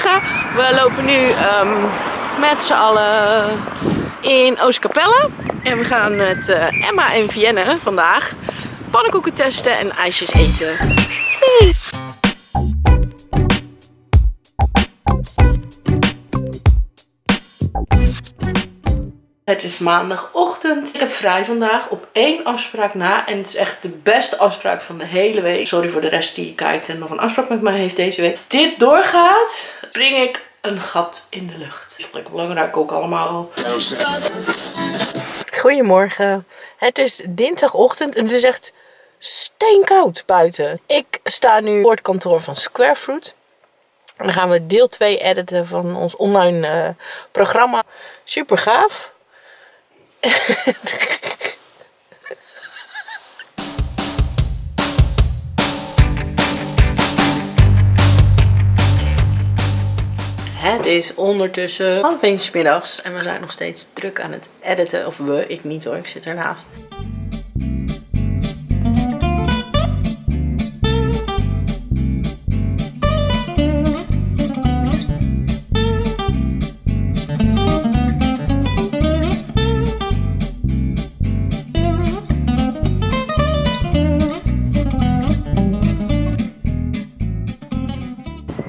Goedemorgen. We lopen nu met z'n allen in Oostkapelle. En we gaan met Emma en Vienne vandaag pannenkoeken testen en ijsjes eten. Hey. Het is maandagochtend. Ik heb vrij vandaag op 1 afspraak na. En het is echt de beste afspraak van de hele week. Sorry voor de rest die kijkt en nog een afspraak met mij heeft deze week. Als dit doorgaat, spring ik een gat in de lucht. Dat is lekker belangrijk ook allemaal. Goedemorgen. Het is dinsdagochtend en het is echt steenkoud buiten. Ik sta nu voor het kantoor van Square Fruit. En dan gaan we deel 2 editen van ons online programma. Super gaaf. Het is ondertussen 12:30 's middags en we zijn nog steeds druk aan het editen. Of we, ik niet hoor, ik zit ernaast.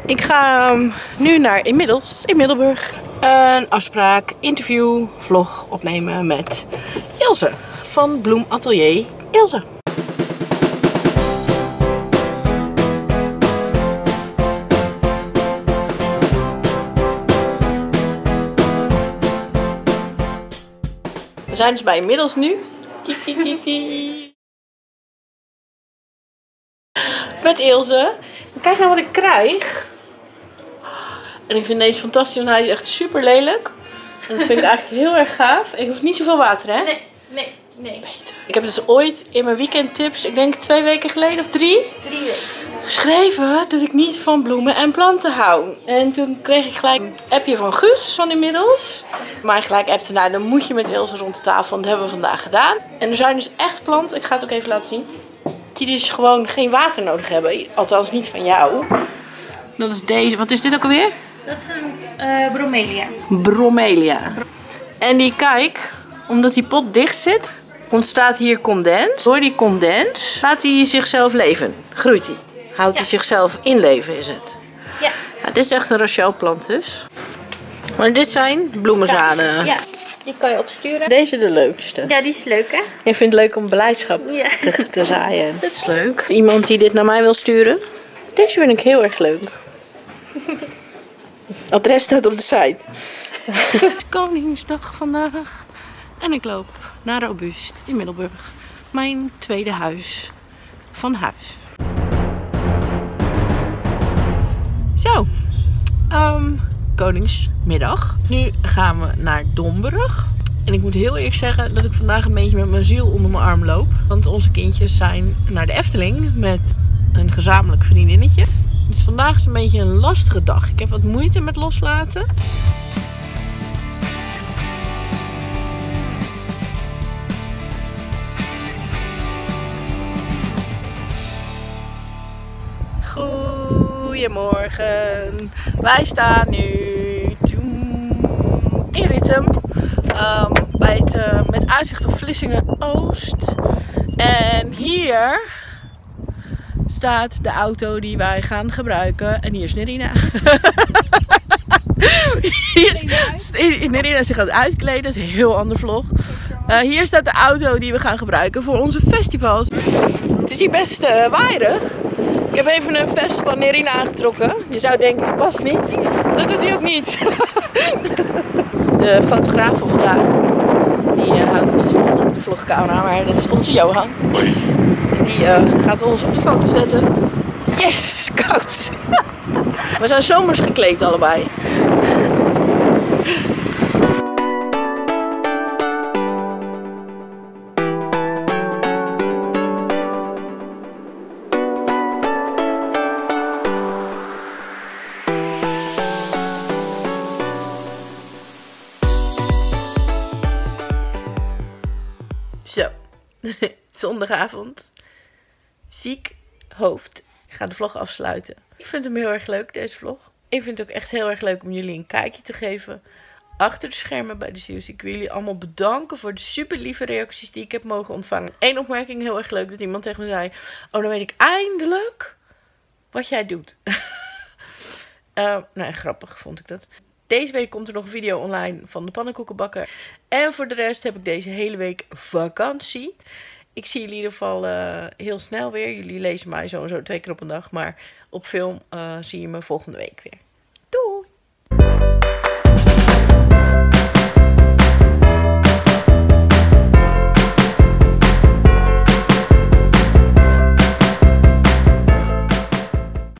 Ik ga nu naar in Middelburg een afspraak, interview, vlog opnemen met Ilse van Bloem Atelier Ilse. We zijn dus bij Inmiddels nu. Met Ilse. Kijk nou wat ik krijg. En ik vind deze fantastisch, want hij is echt super lelijk. En dat vind ik eigenlijk heel erg gaaf. Ik hoef niet zoveel water, hè? Nee. Beter. Ik heb dus ooit in mijn weekendtips, ik denk 2 weken geleden of 3, 3 weken. geschreven dat ik niet van bloemen en planten hou. En toen kreeg ik gelijk een appje van Guus van Inmiddels. Maar gelijk appte, nou dan moet je met Ilse rond de tafel. En dat hebben we vandaag gedaan. En er zijn dus echt planten, ik ga het ook even laten zien, die dus gewoon geen water nodig hebben. Althans niet van jou. Dat is deze. Wat is dit ook alweer? Dat is een bromelia. Bromelia. En die, kijk, omdat die pot dicht zit, ontstaat hier condens. Door die condens laat hij zichzelf leven. Groeit hij. Houdt hij zichzelf in leven is het. Ja. Nou, dit is echt een Rachel-plant dus. Maar dit zijn bloemenzaden. Ja, die kan je opsturen. Deze de leukste. Ja, die is leuk, hè? Ik vind het leuk om beleidschap te zaaien. Dit is leuk. Iemand die dit naar mij wil sturen. Deze vind ik heel erg leuk. Adres staat op de site. Het is Koningsdag vandaag. En ik loop naar Robuust in Middelburg. Mijn tweede huis van huis. Zo. Koningsmiddag. Nu gaan we naar Domburg. En ik moet heel eerlijk zeggen dat ik vandaag een beetje met mijn ziel onder mijn arm loop. Want onze kindjes zijn naar de Efteling met een gezamenlijk vriendinnetje. Dus vandaag is een beetje een lastige dag. Ik heb wat moeite met loslaten. Goedemorgen. Wij staan nu in Ritem. Bij het, met uitzicht op Vlissingen Oost. En hier staat de auto die wij gaan gebruiken. En hier is Nerina. Nerina is zich aan het uitkleden. Dat is een heel ander vlog. Hier staat de auto die we gaan gebruiken voor onze festivals. Het is hier best waaierig. Ik heb even een vest van Nerina aangetrokken. Je zou denken, die past niet. Dat doet hij ook niet. De fotograaf van vandaag, die houdt niet zo van op de vlogcamera, maar dat is onze Johan. Die gaat ons op de foto zetten. Yes, koud. We zijn zomers gekleed allebei. Zo, zondagavond. Ziek hoofd. Ik ga de vlog afsluiten. Ik vind hem heel erg leuk, deze vlog. Ik vind het ook echt heel erg leuk om jullie een kijkje te geven achter de schermen bij de Siels. Ik wil jullie allemaal bedanken voor de super lieve reacties die ik heb mogen ontvangen. Eén opmerking heel erg leuk, dat iemand tegen me zei: oh, dan weet ik eindelijk wat jij doet. Nou, grappig vond ik dat. Deze week komt er nog een video online van de pannenkoekenbakker. En voor de rest heb ik deze hele week vakantie. Ik zie jullie in ieder geval heel snel weer. Jullie lezen mij sowieso 2 keer op een dag. Maar op film zie je me volgende week weer.